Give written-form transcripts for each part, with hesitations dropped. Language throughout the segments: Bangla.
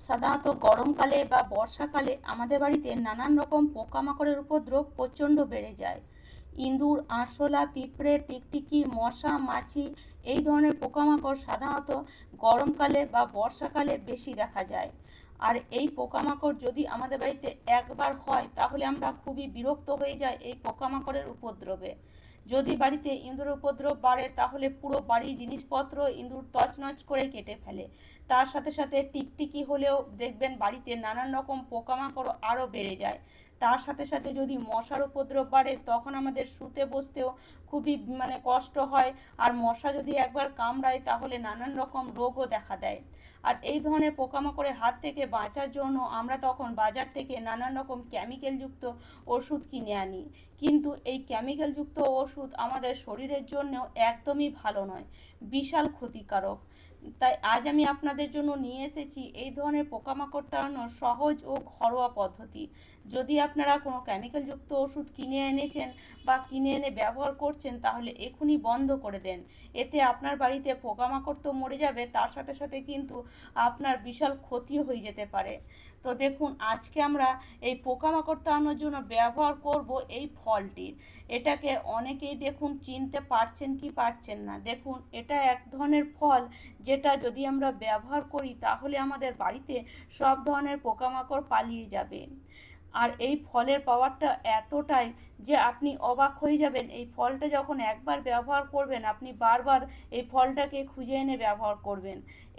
সাধারণত গরমকালে বা বর্ষাকালে আমাদের বাড়িতে নানান রকম পোকামাকড়ের উপদ্রব প্রচণ্ড বেড়ে যায়। ইঁদুর, আরশোলা, পিঁপড়ে, টিকটিকি, মশা, মাছি এই ধরনের পোকামাকড় সাধারণত গরমকালে বা বর্ষাকালে বেশি দেখা যায়। আর এই পোকামাকড় যদি আমাদের বাড়িতে একবার হয় তাহলে আমরা খুবই বিরক্ত হয়ে যাই এই পোকামাকড়ের উপদ্রবে। যদি বাড়িতে ইঁদুরের উপদ্রব বাড়ে তাহলে পুরো বাড়ির জিনিসপত্র ইঁদুর তছনছ করে কেটে ফেলে। তার সাথে সাথে টিকটিকি হলেও দেখবেন বাড়িতে নানান রকম পোকামাকড় আরও বেড়ে যায়। তার সাথে সাথে যদি মশার উপদ্রব বাড়ে তখন আমাদের শুতে বসতেও খুবই কষ্ট হয়। আর মশা যদি একবার কামড়ায় তাহলে নানান রকম রোগও দেখা দেয়। আর এই ধরনের পোকামাকড়ের হাত থেকে বাঁচার জন্য আমরা তখন বাজার থেকে নানান রকম কেমিক্যালযুক্ত ওষুধ কিনে আনি। কিন্তু এই কেমিক্যালযুক্ত ওষুধ আমাদের শরীরের জন্যও একদমই ভালো নয়, বিশাল ক্ষতিকারক। তাই আজ আমি আপনাদের জন্য নিয়ে এসেছি এই ধরনের পোকামাকড় তাড়ানোর সহজ ও ঘরোয়া পদ্ধতি। যদি আপনারা কোনো কেমিক্যালযুক্ত ওষুধ কিনে এনেছেন বা কিনে এনে ব্যবহার করছেন তাহলে এখনই বন্ধ করে দেন। এতে আপনার বাড়িতে পোকামাকড় তো মরে যাবে, তার সাথে সাথে কিন্তু আপনার বিশাল ক্ষতিও হয়ে যেতে পারে। তো দেখুন, আজকে আমরা এই পোকামাকড় তাড়ানোর জন্য ব্যবহার করব এই ফলটির। এটাকে অনেকেই দেখুন চিনতে পারছেন কি পারছেন না। দেখুন, এটা এক ধরনের ফল যেটা যদি আমরা ব্যবহার করি তাহলে আমাদের বাড়িতে সব ধরনের পোকামাকড় পালিয়ে যাবে। আর এই ফলের পাওয়ারটা এতটাই যে আপনি অবাক হয়ে যাবেন। এই ফলটা যখন একবার ব্যবহার করবেন আপনি বারবার এই ফলটাকে খুঁজে এনে ব্যবহার করবেন।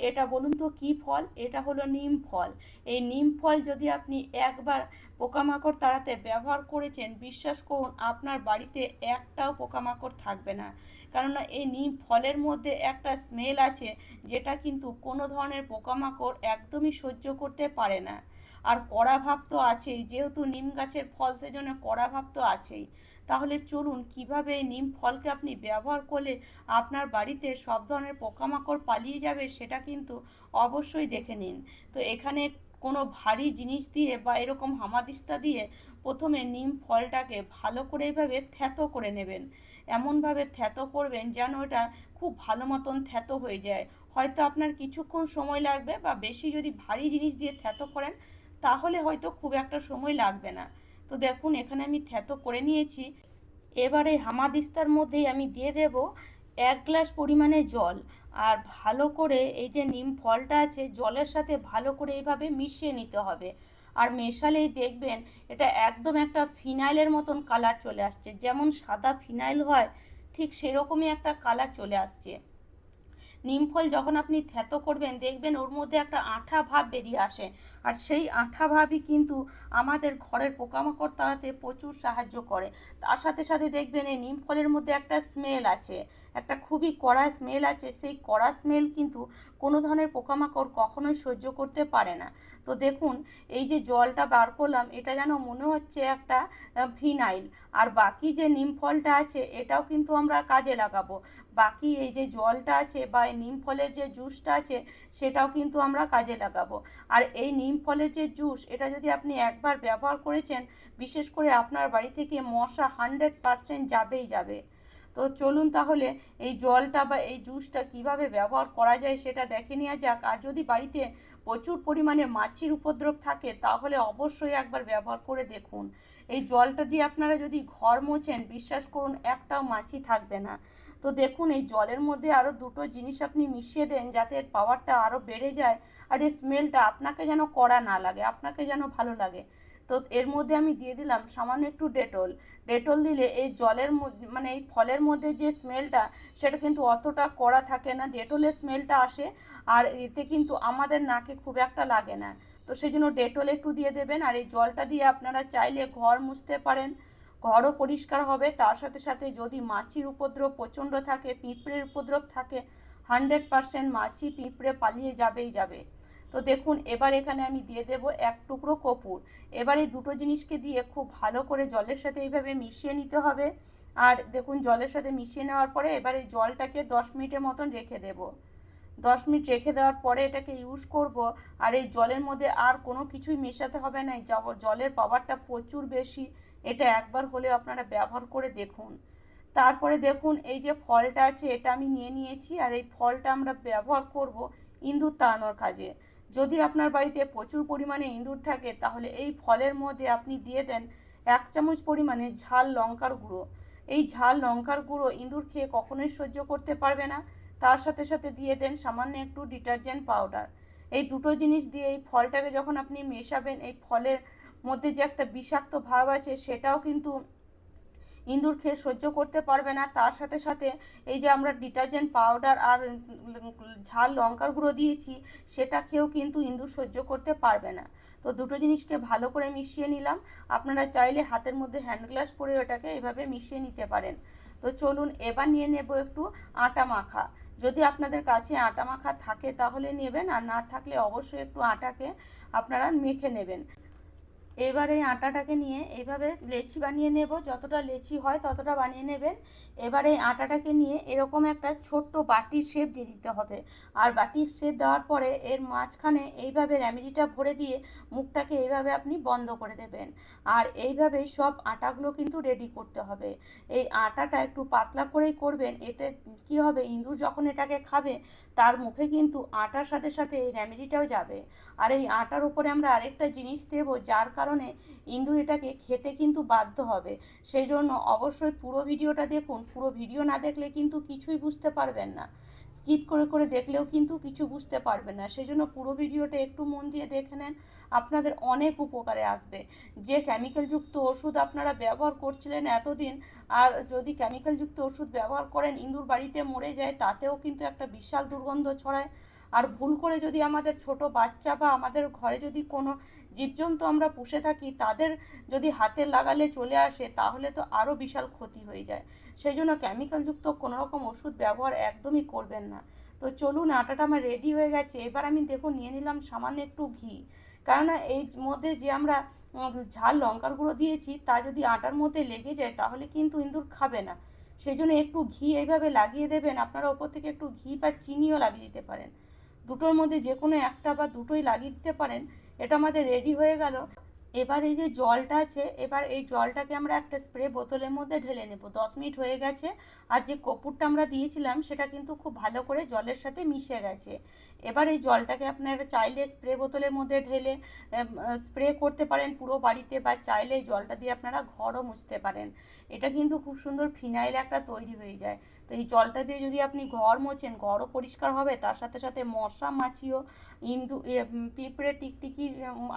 এটা বলুন তো কী ফল? এটা হলো নিম ফল। এই নিম ফল যদি আপনি একবার পোকামাকড় তাড়াতে ব্যবহার করেছেন, বিশ্বাস করুন আপনার বাড়িতে একটাও পোকামাকড় থাকবে না। কেননা এই নিম ফলের মধ্যে একটা স্মেল আছে যেটা কিন্তু কোনো ধরনের পোকামাকড় একদমই সহ্য করতে পারে না। আর কড়া ভাব তো আছেই, যেহেতু নিম গাছের ফল সেজন্য কড়া ভাব তো আছেই। তাহলে চলুন কিভাবে এই নিম ফলকে আপনি ব্যবহার করলে আপনার বাড়িতে সব ধরনের পোকামাকড় পালিয়ে যাবে সেটা কিন্তু অবশ্যই দেখে নিন। তো এখানে কোনো ভারী জিনিস দিয়ে বা এরকম হামাদিস্তা দিয়ে প্রথমে নিম ফলটাকে ভালো করে এইভাবে থ্যাতো করে নেবেন। এমনভাবে থ্যাতো করবেন যেন এটা খুব ভালো মতন থ্যাতো হয়ে যায়। হয়তো আপনার কিছুক্ষণ সময় লাগবে, বা বেশি যদি ভারী জিনিস দিয়ে থ্যাতো করেন তাহলে হয়তো খুব একটা সময় লাগবে না। তো দেখুন, এখানে আমি থ্যাতো করে নিয়েছি। এবারে হামাদিস্তার মধ্যেই আমি দিয়ে দেব 1 গ্লাস পরিমাণে জল। আর ভালো করে এই যে নিম ফলটা আছে জলের সাথে ভালো করে এইভাবে মিশিয়ে নিতে হবে। আর মেশালেই দেখবেন এটা একদম একটা ফিনাইলের মতন কালার চলে আসছে, যেমন সাদা ফিনাইল হয় ঠিক সেরকমই একটা কালার চলে আসছে। নিম ফল যখন আপনি থ্যাতো করবেন দেখবেন ওর মধ্যে একটা আঠা ভাব বেরিয়ে আসে। আর সেই আঠা ভাবই কিন্তু আমাদের ঘরের পোকামাকড় তাড়াতে প্রচুর সাহায্য করে। তার সাথে সাথে দেখবেন এই নিম ফলের মধ্যে একটা স্মেল আছে, একটা খুবই কড়া স্মেল আছে। সেই কড়া স্মেল কিন্তু কোনো ধরনের পোকামাকড় কখনোই সহ্য করতে পারে না। তো দেখুন, এই যে জলটা বার করলাম এটা যেন মনে হচ্ছে একটা ফিনাইল। আর বাকি যে নিম ফলটা আছে এটাও কিন্তু আমরা কাজে লাগাবো। বাকি এই যে জলটা আছে বা এই নিম ফলের যে জুসটা আছে সেটাও কিন্তু আমরা কাজে লাগাবো। আর এই নিম ফলের যে জুস এটা যদি আপনি একবার ব্যবহার করেছেন, বিশেষ করে আপনার বাড়ি থেকে মশা 100% যাবেই যাবে। তো চলুন তাহলে এই জলটা বা এই জুসটা কিভাবে ব্যবহার করা যায় সেটা দেখে নেওয়া যাক। আর যদি বাড়িতে প্রচুর পরিমাণে মাছির উপদ্রব থাকে তাহলে অবশ্যই একবার ব্যবহার করে দেখুন। এই জলটা দিয়ে আপনারা যদি ঘর মোছেন বিশ্বাস করুন একটাও মাছি থাকবে না। তো দেখুন, এই জলের মধ্যে আরও দুটো জিনিস আপনি মিশিয়ে দেন যাতে এর পাওয়ারটা আরও বেড়ে যায়। আর এর স্মেলটা আপনাকে যেন কড়া না লাগে, আপনাকে যেন ভালো লাগে। তো এর মধ্যে আমি দিয়ে দিলাম সামান্য একটু ডেটল। ডেটল দিলে এই জলের এই ফলের মধ্যে যে স্মেলটা সেটা কিন্তু অতটা কড়া থাকে না, ডেটলের স্মেলটা আসে। আর এতে কিন্তু আমাদের নাকে খুব একটা লাগে না। তো সেই জন্য ডেটল একটু দিয়ে দেবেন। আর এই জলটা দিয়ে আপনারা চাইলে ঘর মুছতে পারেন, ঘরও পরিষ্কার হবে। তার সাথে সাথে যদি মাছির উপদ্রব প্রচণ্ড থাকে, পিঁপড়ের উপদ্রব থাকে, 100% মাছি পিঁপড়ে পালিয়ে যাবেই যাবে। তো দেখুন, এবার এখানে আমি দিয়ে দেব 1 টুকরো কর্পূর। এবার এই দুটো জিনিসকে দিয়ে খুব ভালো করে জলের সাথে এইভাবে মিশিয়ে নিতে হবে। আর দেখুন, জলের সাথে মিশিয়ে নেওয়ার পরে এবার এই জলটাকে 10 মিনিটের মতন রেখে দেব। 10 মিনিট রেখে দেওয়ার পরে এটাকে ইউজ করব। আর এই জলের মধ্যে আর কোনো কিছুই মেশাতে হবে না, জলের পাওয়ারটা প্রচুর বেশি। এটা একবার হলে আপনারা ব্যবহার করে দেখুন। তারপরে দেখুন, এই যে ফলটা আছে এটা আমি নিয়ে নিয়েছি। আর এই ফলটা আমরা ব্যবহার করব ইঁদুর তাড়ানোর কাজে। যদি আপনার বাড়িতে প্রচুর পরিমাণে ইঁদুর থাকে তাহলে এই ফলের মধ্যে আপনি দিয়ে দেন 1 চামচ পরিমাণে ঝাল লঙ্কার গুঁড়ো। এই ঝাল লঙ্কার গুঁড়ো ইঁদুর খেয়ে কখনোই সহ্য করতে পারবে না। তার সাথে সাথে দিয়ে দেন সামান্য একটু ডিটারজেন্ট পাউডার। এই দুটো জিনিস দিয়ে এই ফলটাকে যখন আপনি মেশাবেন, এই ফলের মধ্যে যে একটা বিষাক্ত ভাব আছে সেটাও কিন্তু ইঁদুর খেয়ে সহ্য করতে পারবে না। তার সাথে সাথে এই যে আমরা ডিটারজেন্ট পাউডার আর ঝাল লঙ্কার গুঁড়ো দিয়েছি সেটা খেয়েও কিন্তু ইঁদুর সহ্য করতে পারবে না। তো দুটো জিনিসকে ভালো করে মিশিয়ে নিলাম। আপনারা চাইলে হাতের মধ্যে হ্যান্ড গ্লাভস পরে ওটাকে এভাবে মিশিয়ে নিতে পারেন। তো চলুন এবার নিয়ে নেব একটু আটা মাখা। যদি আপনাদের কাছে আটা মাখা থাকে তাহলে নেবেন, আর না থাকলে অবশ্যই একটু আটাকে আপনারা মেখে নেবেন। এবার এই আটাটাকে নিয়ে এইভাবে লেচি বানিয়ে নেব, যতটা লেচি হয় ততটা বানিয়ে নেবেন। এবার এই আটাটাকে নিয়ে এরকম একটা ছোট্ট বাটির শেপ দিয়ে দিতে হবে। আর বাটির শেপ দেওয়ার পরে এর মাঝখানে এইভাবে রেমেডিটা ভরে দিয়ে মুখটাকে এইভাবে আপনি বন্ধ করে দেবেন। আর এইভাবেই সব আটাগুলো কিন্তু রেডি করতে হবে। এই আটাটা একটু পাতলা করেই করবেন, এতে কি হবে, ইঁদুর যখন এটাকে খাবে তার মুখে কিন্তু আটার সাথে সাথে এই রেমেডিটাও যাবে। আর এই আটার উপরে আমরা আরেকটা জিনিস দেবো, যার কারণে ইঁদুর এটাকে খেতে কিন্তু বাধ্য হবে। সেই জন্য অবশ্যই পুরো ভিডিওটা দেখুন। পুরো ভিডিও না দেখলে কিন্তু কিছুই বুঝতে পারবেন না, স্কিপ করে করে দেখলেও কিন্তু কিছু বুঝতে পারবেন না। সেই জন্য পুরো ভিডিওটা একটু মন দিয়ে দেখে নেন, আপনাদের অনেক উপকারে আসবে। যে কেমিক্যালযুক্ত ওষুধ আপনারা ব্যবহার করছিলেন এতদিন, আর যদি কেমিক্যালযুক্ত ওষুধ ব্যবহার করেন ইঁদুর বাড়িতে মরে যায়, তাতেও কিন্তু একটা বিশাল দুর্গন্ধ ছড়ায়। আর ভুল করে যদি আমাদের ছোট বাচ্চা বা আমাদের ঘরে যদি কোনো জীবজন্তু আমরা পুষে থাকি তাদের যদি হাতে লাগালে চলে আসে তাহলে তো আরও বিশাল ক্ষতি হয়ে যায়। সেই জন্য কেমিক্যালযুক্ত কোনো রকম ওষুধ ব্যবহার একদমই করবেন না। তো চলুন আটাটা আমার রেডি হয়ে গেছে। এবার আমি দেখুন নিয়ে নিলাম সামান্য একটু ঘি। কেননা এই মধ্যে যে আমরা ঝাল লঙ্কার গুঁড়ো দিয়েছি তা যদি আটার মধ্যে লেগে যায় তাহলে কিন্তু ইঁদুর খাবে না। সেই জন্য একটু ঘি এইভাবে লাগিয়ে দেবেন। আপনারা ওপর থেকে একটু ঘি বা চিনিও লাগিয়ে দিতে পারেন, দুটোর মধ্যে যে কোনো একটা বা দুটোই লাগিয়ে দিতে পারেন। এটা আমাদের রেডি হয়ে গেল। এবার এই যে জলটা আছে, এবার এই জলটাকে আমরা একটা স্প্রে বোতলের মধ্যে ঢেলে নেব। 10 মিনিট হয়ে গেছে, আর যে কর্পূরটা আমরা দিয়েছিলাম সেটা কিন্তু খুব ভালো করে জলের সাথে মিশে গেছে। এবার এই জলটাকে আপনারা চাইলে স্প্রে বোতলের মধ্যে ঢেলে স্প্রে করতে পারেন পুরো বাড়িতে, বা চাইলে এই জলটা দিয়ে আপনারা ঘরও মুছতে পারেন। এটা কিন্তু খুব সুন্দর ফিনাইল একটা তৈরি হয়ে যায়। তো এই জলটা দিয়ে যদি আপনি ঘর মোছেন, ঘরও পরিষ্কার হবে, তার সাথে সাথে মশা মাছিও, পিঁপড়ে টিকটিকি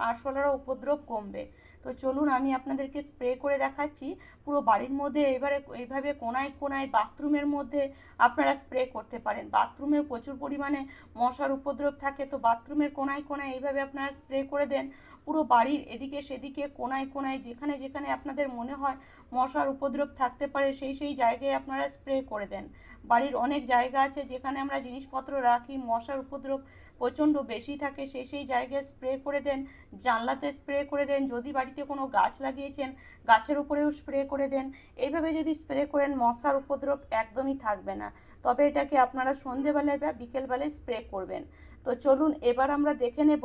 আরশোলারও উপদ্রব কমবে। তো চলুন আমি আপনাদেরকে স্প্রে করে দেখাচ্ছি পুরো বাড়ির মধ্যে। এবারে এইভাবে কোনায় কোনায় বাথরুমের মধ্যে আপনারা স্প্রে করতে পারেন। বাথরুমে প্রচুর পরিমাণে মশার উপদ্রব থাকে, তো বাথরুমের কোনায় কোনায় এইভাবে আপনারা স্প্রে করে দেন। পুরো বাড়ির এদিকে সেদিকে কোনায় কোনায় যেখানে যেখানে আপনাদের মনে হয় মশার উপদ্রব থাকতে পারে সেই সেই জায়গায় আপনারা স্প্রে করে দেন। বাড়ির অনেক জায়গা আছে যেখানে আমরা জিনিসপত্র রাখি, মশার উপদ্রব প্রচণ্ড বেশি থাকে, সেই সেই জায়গায় স্প্রে করে দেন। জানলাতে স্প্রে করে দেন। যদি বাড়িতে কোনো গাছ লাগিয়েছেন গাছের উপরেও স্প্রে করে দেন। এইভাবে যদি স্প্রে করেন মশার উপদ্রব একদমই থাকবে না। তবে এটাকে আপনারা সন্ধেবেলায় বা বিকেলবেলায় স্প্রে করবেন। তো চলুন এবার আমরা দেখে নেব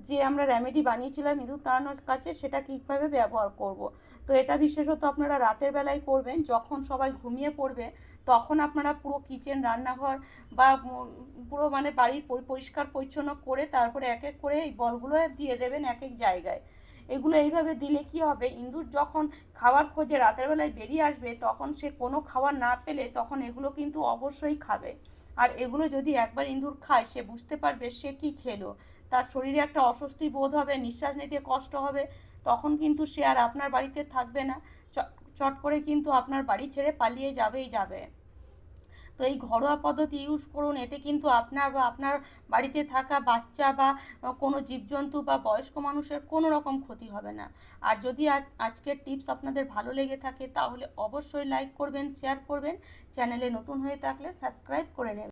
যে আমরা রেমেডি বানিয়েছিলাম ইঁদুর তাড়ানোর কাছে সেটা কীভাবে ব্যবহার করব। তো এটা বিশেষত আপনারা রাতের বেলায় করবেন, যখন সবাই ঘুমিয়ে পড়বে তখন আপনারা পুরো কিচেন, রান্নাঘর বা পুরো মানে বাড়ি পরিষ্কার পরিচ্ছন্ন করে তারপরে এক এক করে এই বলগুলো দিয়ে দেবেন এক এক জায়গায়। এগুলো এইভাবে দিলে কি হবে, ইঁদুর যখন খাবার খোঁজে রাতের বেলায় বেরিয়ে আসবে তখন সে কোনো খাবার না পেলে তখন এগুলো কিন্তু অবশ্যই খাবে। আর এগুলো যদি একবার ইঁদুর খায় সে বুঝতে পারবে সে কি খেলো, তার শরীরে একটা অস্বস্তি বোধ হবে, নিঃশ্বাস নিতে কষ্ট হবে, তখন কিন্তু সে আর আপনার বাড়িতে থাকবে না, চট করে কিন্তু আপনার বাড়ি ছেড়ে পালিয়ে যাবেই যাবে। তো এই ঘরোয়া পদ্ধতি ইউজ করুন, এতে কিন্তু আপনার বা আপনার বাড়িতে থাকা বাচ্চা বা কোনো জীবজন্তু বা বয়স্ক মানুষের কোনো রকম ক্ষতি হবে না। আর যদি আজকের টিপস আপনাদের ভালো লেগে থাকে তাহলে অবশ্যই লাইক করবেন, শেয়ার করবেন, চ্যানেলে নতুন হয়ে থাকলে সাবস্ক্রাইব করে নেবেন।